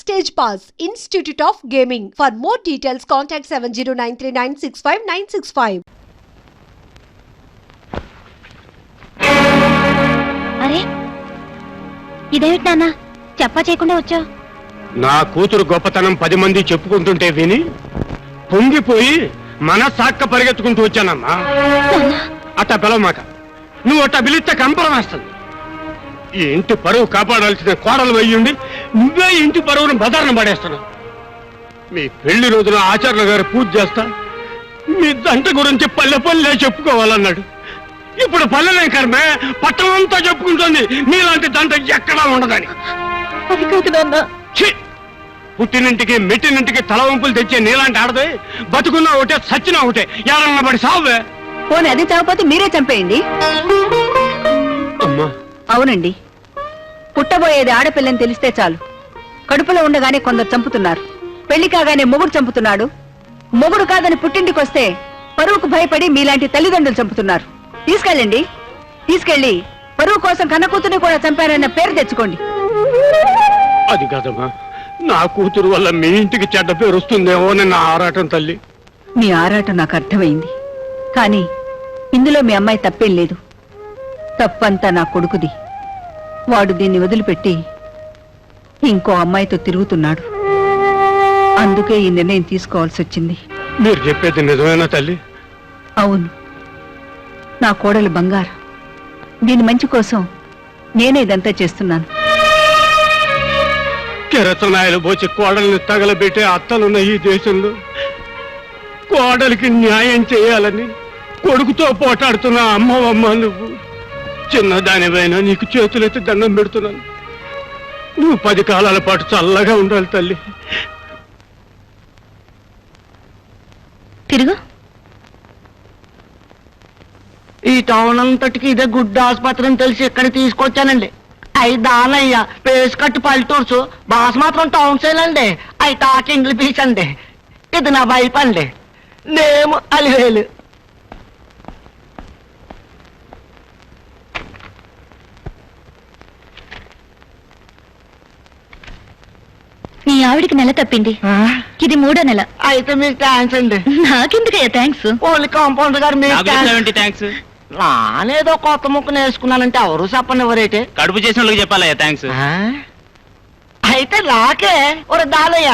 Stage Pass, Institute of Gaming. For more details, contact 7093965965. అరే ఇదేమిటి నాన్న చెప్పా చేయకుండా వచ్చావు? నా కూతురు గొప్పతనం 10 మంది చెప్పుకుంటుంటే విని పొంగిపోయి మనసాక్క పరిగెత్తుకుంటూ వచ్చానమ్మా. అట్ట పిలవమాక, నువ్వు అట్ట పిలిస్తే కంపరం వేస్తుంది. ఈ ఇంటి పరువు కాపాడాల్సిన కోడలు అయ్యుండి నువ్వే ఇంటి పరువును బదారణ పడేస్తున్నావు. మీ పెళ్లి రోజున ఆచార్య గారు పూజ చేస్తా మీ దంట గురించి పల్లె చెప్పుకోవాలన్నాడు. ఇప్పుడు పల్లెలే కర్మే పట్టణం అంతా చెప్పుకుంటుంది మీలాంటి దంట ఎక్కడా ఉండదని. అది కాదు నాన్న. పుట్టినింటికి మెట్టినింటికి తలవంపులు తెచ్చే నీలాంటి ఆడదే బతుకున్నా ఒకటే సచ్చినా ఒకటే ఎవరన్నా పడి సావే. పోనీ అది చావపోతే మీరే చంపేయండి. అమ్మా అవునండి, పుట్టబోయేది ఆడపిల్లని తెలిస్తే చాలు కడుపులో ఉండగానే కొందరు చంపుతున్నారు. పెళ్లి కాగానే మొగుడు చంపుతున్నాడు. మొగుడు కాదని పుట్టింటికి వస్తే పరువుకు భయపడి మీలాంటి తల్లిదండ్రులు చంపుతున్నారు. తీసుకెళ్ళండి, తీసుకెళ్లి పరువు కోసం కన్నకూతుని కూడా చంపారన్న పేరు తెచ్చుకోండి. అది కాదమ్మా, నా కూతురు వల్ల మీ ఇంటికి చెడ్డ పేరు వస్తుందేమో అని నా ఆరాటం తల్లి. మీ ఆరాటం నాకు అర్థమైంది, కానీ ఇందులో మీ అమ్మాయి తప్పేం లేదు. తప్పంతా నా కొడుకుది. వాడు దీన్ని వదిలిపెట్టి ఇంకో అమ్మాయితో తిరుగుతున్నాడు. అందుకే ఈ నిర్ణయం తీసుకోవాల్సి వచ్చింది. మీరు చెప్పేది నిజమేనా తల్లి? అవును, నా కోడలు బంగారు. దీని మంచి కోసం నేనే ఇదంతా చేస్తున్నాను. కిరసనాయలు పోచి కోడల్ని తగలబెట్టే అత్తలున్న ఈ దేశంలో కోడలికి న్యాయం చేయాలని కొడుకుతో పోటాడుతున్న అమ్మవమ్మ నువ్వు. చిన్నదానివైనా నీకు చేతులెత్తి దండం పెడుతున్నాను. నువ్వు 10 కాలాల పాటు చల్లగా ఉండాలి తల్లి. తిరుగు. ఈ టౌన్ అంతటికి ఇదే గుడ్ ఆసుపత్రి అని తెలిసి ఇక్కడ తీసుకొచ్చానండి. అయి దానయ్య పేస్ కట్టు పల్లెటూర్సు బాస్ మాత్రం టౌన్ సైల్ అండి. అయి టాక్ ఇంగ్లీష్ పీస్ అండి. ఇది నా వైఫ్ అండి, నేమ్ అలివేలు. నీ ఆవిడికి నెల తప్పింది, ఇది 3వ నెల. అయితే మీకు థ్యాంక్స్ అండి. నాకెందుకయ్యా థ్యాంక్స్? ఓన్లీ కాంపౌండర్ గారు మీకు థ్యాంక్స్. నానేదో కొత్త ముక్క నేర్చుకున్నానంటే ఎవరు చెప్పండి. ఎవరైతే కడుపు చేసిన వాళ్ళకి చెప్పాలయ్యా థ్యాంక్స్. అయితే రాకే ఒక దానయ్య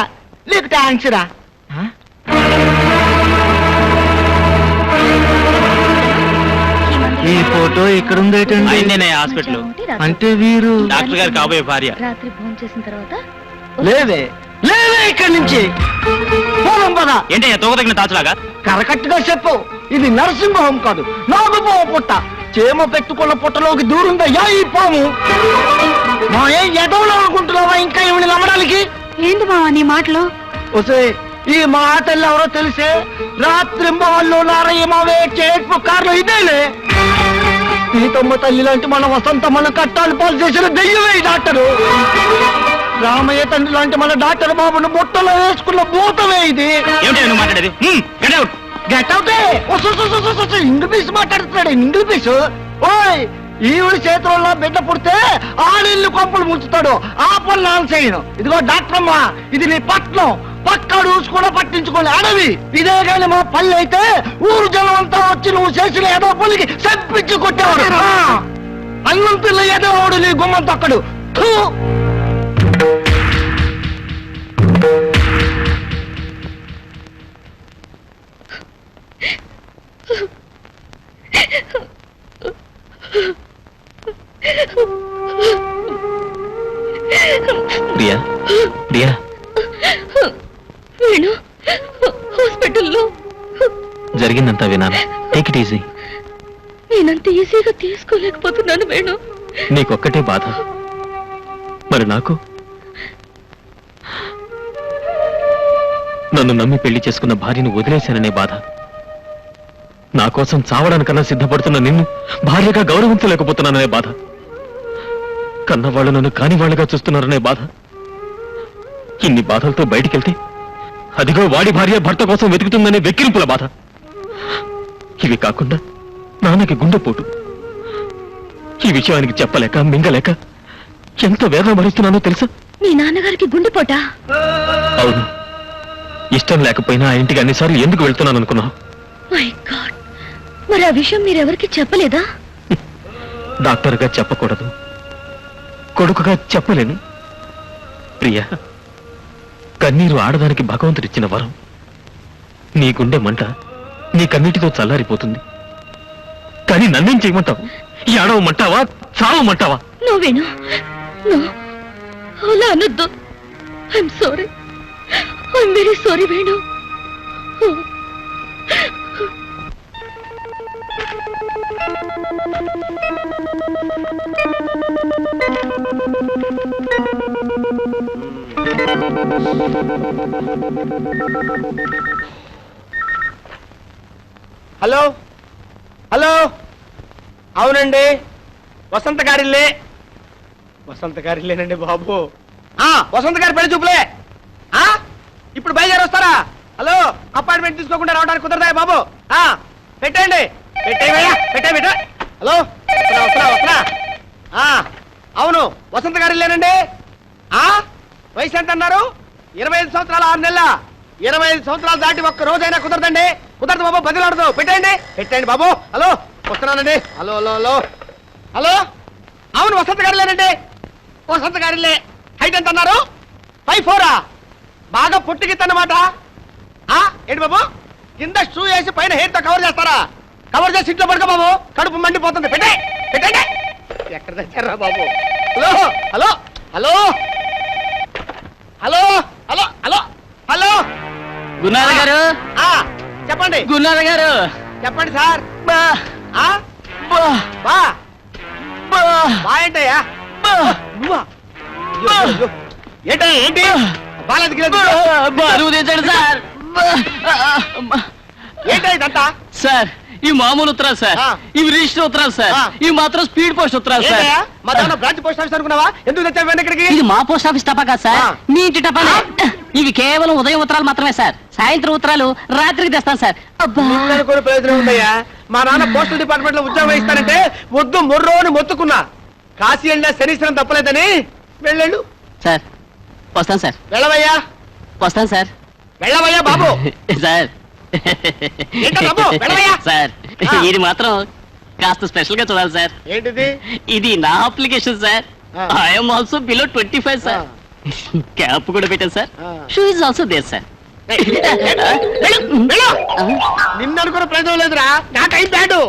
నీకు థ్యాంక్స్ రా. ఈ ఫోటో ఇక్కడ ఉందేటండి? అయిందేనే హాస్పిటల్. అంటే వీరు డాక్టర్ గారు కాబోయే భార్య. రాత్రి భోజనం చేసిన తర్వాత లేవే లేవే ఇక్కడి నుంచి పోలం పద. ఏంటయ్యా తోక తగిన తాచులాగా? కరెక్ట్గా చెప్పు, ఇది నరసింహం కాదు నాగుపాము పుట్ట. చేమ పెట్టుకున్న పుట్టలోకి దూరుందయ్యా ఈ పాము. మా ఏం ఎదవలో అనుకుంటున్నావా ఇంకా ఇవిని నమ్మడానికి? ఏంటి మావా నీ మాటలు? వసే ఈ మాటలు ఎవరో తెలిసే రాత్రి వాళ్ళు నారయ్యమావే చేట్పు కార్లు ఇదేలే. సీతమ్మ తల్లి లాంటి మన వసంతమ్మను కట్టాలు పాలు చేసిన దెయ్యమే ఈ డాక్టరు. రామయ్య తండ్రి లాంటి మన డాక్టర్ బాబును బుట్టలో వేసుకున్న భూతమే ఇది. మాట్లాడేది గెట్ అవుతే ఇంగ్లీష్ మాట్లాడుతున్నాడు. ఇంగ్లీష్ ఓయ్ ఈవిడి చేతుల్లో బిడ్డ పుడితే ఆడిల్లు కొంపలు ముంచుతాడు. ఆ పని నాన్న చేయను. ఇదిగో డాక్టర్ అమ్మా, ఇది నీ పట్నం. పక్కడు కూడా పట్టించుకోని అడవి. ఇదే కానీ మా పల్లె అయితే ఊరు జనం అంతా వచ్చి నువ్వు చేసిన ఏదో పల్లికి చెప్పించి కొట్టేవాడు. అన్నం పిల్ల ఏదో వాడు నీ గుమ్మం తక్కడు. ప్రియా ప్రియా వేణు హాస్పిటల్లో జరిగిందంతా వినాను. Take it easy. నేనంత ఈజీగా తీసుకోలేకపోతున్నాను వేణు. నీకొక్కటే బాధ, మరి నాకు? నన్ను నమ్మి పెళ్లి చేసుకున్న భార్యను వదిలేశాననే బాధ. నా కోసం చావడానికన్నా సిద్ధపడుతున్న నిన్ను భార్యగా గౌరవించలేకపోతున్నాననే బాధ. కన్నవాళ్ళు నన్ను కానివాళ్లుగా చూస్తున్నారనే బాధ. ఇన్ని బాధలతో బయటికెళ్తే అదిగో వాడి భార్య భర్త కోసం వెతుకుతుందనే వెక్కిరింపుల బాధ. ఇవి కాకుండా నాన్నకి గుండెపోటు. ఈ విషయానికి చెప్పలేక మింగలేక ఎంత వేదన భరిస్తున్నానో తెలుసా? మీ నాన్నగారికి గుండెపోట? అవును, ఇష్టం లేకపోయినా ఆ ఇంటికి అన్నిసార్లు ఎందుకు వెళ్తున్నాను అనుకున్నావు? మై గాడ్, మరి ఆ విషయం మీరెవరికి చెప్పలేదా? డాక్టర్గా చెప్పకూడదు, కొడుకుగా చెప్పలేను. ప్రియా, కన్నీరు ఆడదానికి భగవంతుడిచ్చిన వరం. నీ గుండె మంట నీ కన్నీటితో చల్లారిపోతుంది. కానీ నన్నేం చేయమంటావు? ఏడవమంటావా, చావమంటావా? నువ్వేను, అలా అనొద్దు. I'm sorry, I'm very sorry Venu. Hello hello, అవునండి, వసంత గారిల్లే. వసంత గారిల్లేనండి బాబు. వసంత గారి పెళ్లి చూపులే. ఇప్పుడు బయలుదేరి వస్తారా? హలో, అపాయింట్మెంట్ తీసుకోకుండా రావడానికి కుదరదా బాబు? పెట్టండి, పెట్టేవయ్యా, పెట్టే. హలో, వస్తున్నా. అవును, వసంత గారిల్లేనండి. వయసు ఎంత అన్నారు? 25 సంవత్సరాలు 6 నెలల. 25 సంవత్సరాలు దాటి ఒక్క రోజైనా కుదరదండి. కుదరదు బాబు, బదిలాడదు. పెట్టండి బాబు. హలో, వస్తున్నానండి. హలో హలో హలో హలో, అవును, వసంత గారిలేనండి. వసంత గారిలే. హైట్ ఎంత అన్నారు? 5'4". బాగా పొట్టిగిద్దన్నమాట. ఏంటి బాబు, కింద షూ వేసి పైన హెయిర్ తో కవర్ చేస్తారా? కవర్ చేసి ఇంట్లో పడుకో బాబు, కడుపు మండిపోతుంది. పెట్టండి. ఎక్కడ తెచ్చారా బాబు? Hello hello hello hello hello hello hello, Gunnara గారు, చెప్పండి. గున్నార గారు, చెప్పండి సార్. బా బా బా బా బా ఏంటయ్యా? నువ్వా? ఏంటి బాలేదు? బరువు తెచ్చండి సార్. ఏంటో ఇదంతా? సార్, ఈ మామూలు ఉత్తరాలు సార్, ఇవి రిజిస్టర్ ఉత్తరాలు సార్, ఇవి మాత్రం స్పీడ్ పోస్ట్ ఉత్తరాలు సార్. మా దాని బ్రాంచ్ పోస్ట్ ఆఫీస్ అనుకున్నావా? ఎందుకు తెచ్చావు ఇక్కడికి? ఇది మా పోస్ట్ ఆఫీస్ టపా కాదు సార్, మీ ఇంటి టపానే. ఇవి కేవలం ఉదయం ఉత్తరాలు మాత్రమే సార్. సాయంత్రం ఉత్తరాలు రాత్రికి తెస్తాను సార్. కూడా ప్రయోజనం ఉందయ్యా. మా నాన్న పోస్టల్ డిపార్ట్మెంట్ లో ఉద్యోగం ఇస్తానంటే వద్దు మొర్రో అని మొత్తుకున్నా. కాశీ వెళ్ళినా శనీశ్వరం తప్పలేదని వెళ్ళాడు సార్. వస్తాను సార్. వెళ్ళవయ్యా. వస్తాను సార్. వెళ్ళవయ్యా బాబు. సార్ సార్, ఇది మాత్రం కాస్త స్పెషల్ గా చూడాలి సార్. ఏంటిది? ఇది నా application sir. I'm also below 25 sir. Cap కూడా పెట్టాను sir. Shoe is also there sir. నిన్ను అనుకున్న ప్రయోజనం లేదురా, నాకైం బ్యాడు.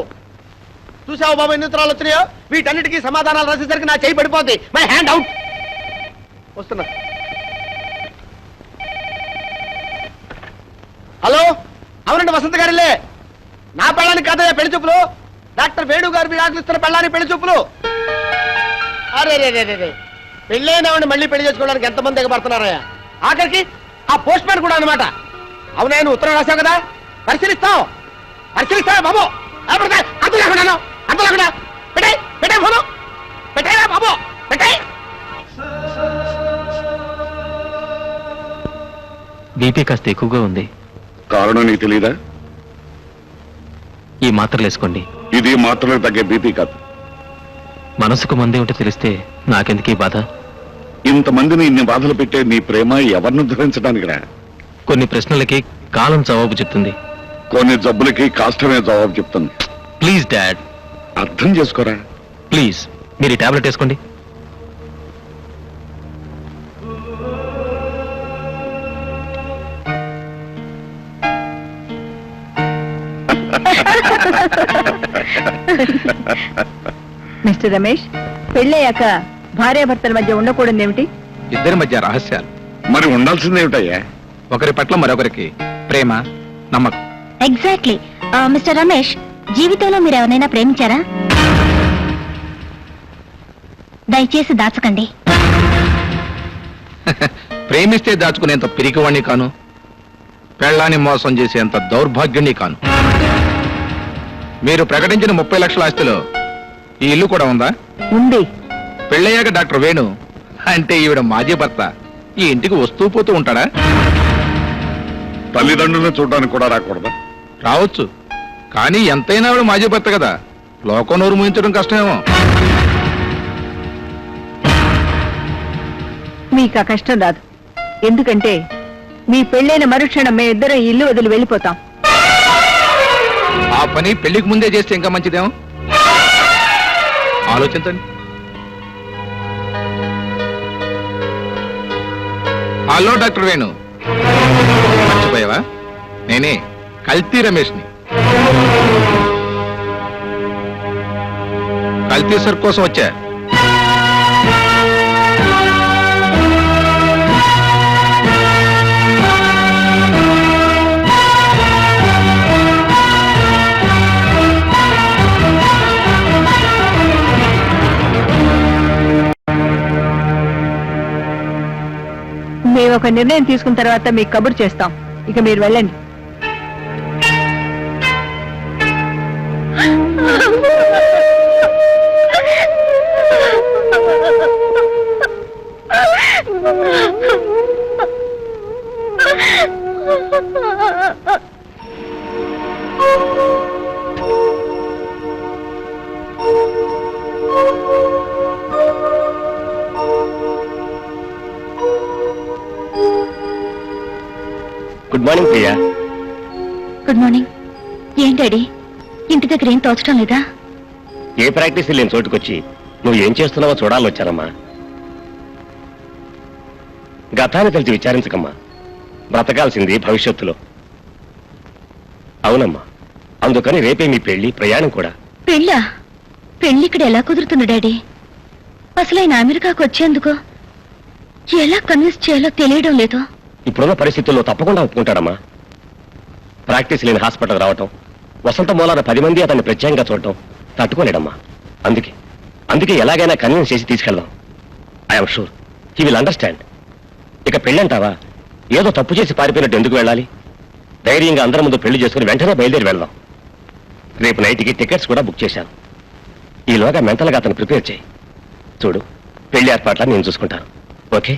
చూసావు బాబు ఎన్ని ఉత్తరాలు వచ్చినాయో? వీటన్నిటికీ సమాధానాలు రాసేసరికి నా చేయి పడిపోద్ది. My hand out. వస్తున్నా. హలో, అవునండి, వసంత గారిలే. నా పెళ్ళానికి కాదయ్యా పెళ్లి చూపులు. డాక్టర్ వేణు గారు మీరు ఆకలిస్తున్న పెళ్ళానికి పెళ్లి చూపులు. అరే పెళ్ళైనామండి, మళ్ళీ పెళ్లి చేసుకోవడానికి ఎంతమంది ఎగబడుతున్నారయ్యా? ఆఖరికి ఆ పోస్ట్ మ్యాన్ కూడా అనమాట. అవునా, నువ్వు ఉత్తరం రాశావు కదా, పరిశీలిస్తావా బాబు? అంత లేకుండా పెట్టే ఫోను పెట్టేరా బాబు, పెట్టే. బీపీ కాస్త ఎక్కువగా ఉంది. కారణం నీకు తెలీదా? ఈ మాత్రలు వేసుకోండి. ఇది మాత్రమే తగ్గే బీపీ కాదు. మనసుకు మందే ఉంటే తెలిస్తే నాకెందుకీ బాధ? ఇంతమందిని ఇన్ని బాధలు పెట్టే నీ ప్రేమ ఎవరిని ధరించడానికి రా? కొన్ని ప్రశ్నలకి కాలం జవాబు చెప్తుంది, కొన్ని జబ్బులకి కాష్టమే జవాబు చెప్తుంది. ప్లీజ్ డాడ్, అర్థం చేసుకోరా. ప్లీజ్ మీరు ఈ టాబ్లెట్ వేసుకోండి. మిస్టర్ రమేష్, పెళ్ళయ్యాక భార్యాభర్తల మధ్య ఉండకూడదు ఏమిటి? ఇద్దరి మధ్య రహస్యాలు. మరి ఉండాల్సిందేమిటయ్యా? ఒకరి పట్ల మరొకరికి ప్రేమ, నమ్మకం. ఎగ్జాక్ట్లీ. మిస్టర్ రమేష్, జీవితంలో మీరు ఎవరైనా ప్రేమించారా? దయచేసి దాచకండి. ప్రేమిస్తే దాచుకునేంత పిరికివాణ్ణి కాను, పెళ్ళాన్ని మోసం చేసేంత దౌర్భాగ్యుణ్ణి కాను. మీరు ప్రకటించిన 30 లక్షల ఆస్తిలో ఈ ఇల్లు కూడా ఉందా? ఉంది. పెళ్ళయ్యాక డాక్టర్ వేణు అంటే ఈవిడ మాజీ భర్త ఈ ఇంటికి వస్తూ పోతూ ఉంటాడా? తల్లిదండ్రులను చూడడానికి కూడా రాకూడదా? రావచ్చు, కానీ ఎంతైనా ఆవిడ మాజీ భర్త కదా, లోకం నోరు మూయించడం కష్టమేమో. మీకు ఆ కష్టం రాదు. ఎందుకంటే మీ పెళ్ళైన మరుక్షణం మేమిద్దరం ఈ ఇల్లు వదిలి వెళ్ళిపోతాం. ఆ పని పెళ్లికి ముందే చేస్తే ఇంకా మంచిదేమో. ఆలోచించండి. హలో డాక్టర్ వేణు, మర్చిపోయావా? నేనే కల్తీ రమేష్ని. కల్తీ సర్ కోసం వచ్చా. మేము ఒక నిర్ణయం తీసుకున్న తర్వాత మీకు కబురు చేస్తాం. ఇక మీరు వెళ్ళండి. Good morning Priya. Good morning. ఏం డాడీ, ఇంటి దగ్గర ఏం తోచడం లేదా? ఏ ప్రాక్టీస్ లేని చోటుకొచ్చి నువ్వు ఏం చేస్తున్నావో చూడాలని వచ్చానమ్మా. గతాన్ని తెలిసి విచారించకమ్మా. బ్రతకాల్సింది భవిష్యత్తులో. అవునమ్మా, అందుకని రేపే మీ పెళ్లి, ప్రయాణం కూడా. పెళ్ళా? పెళ్లి ఇక్కడ ఎలా కుదురుతుంది డాడీ? అసలు ఆయన అమెరికాకు వచ్చేందుకు ఎలా కన్విన్స్ చేయాలో తెలియడం లేదు. ఇప్పుడున్న పరిస్థితుల్లో తప్పకుండా ఒప్పుకుంటాడమ్మా. ప్రాక్టీస్ లేని హాస్పిటల్ రావటం, వసంత మూలాన 10 మంది అతన్ని ప్రత్యేకంగా చూడటం తట్టుకోలేడమ్మా. అందుకే ఎలాగైనా కన్విన్స్ చేసి తీసుకెళ్దాం. I'm sure he will understand. ఇక పెళ్ళంటావా, ఏదో తప్పు చేసి పారిపోయినట్టు ఎందుకు వెళ్ళాలి? ధైర్యంగా అందరి ముందు పెళ్లి చేసుకుని వెంటనే బయలుదేరి వెళ్దాం. రేపు నైట్కి టికెట్స్ కూడా బుక్ చేశాను. ఈలోగా మెంటల్గా అతను ప్రిపేర్ చేయి. చూడు, పెళ్లి ఏర్పాట్లా నేను చూసుకుంటాను. ఓకే?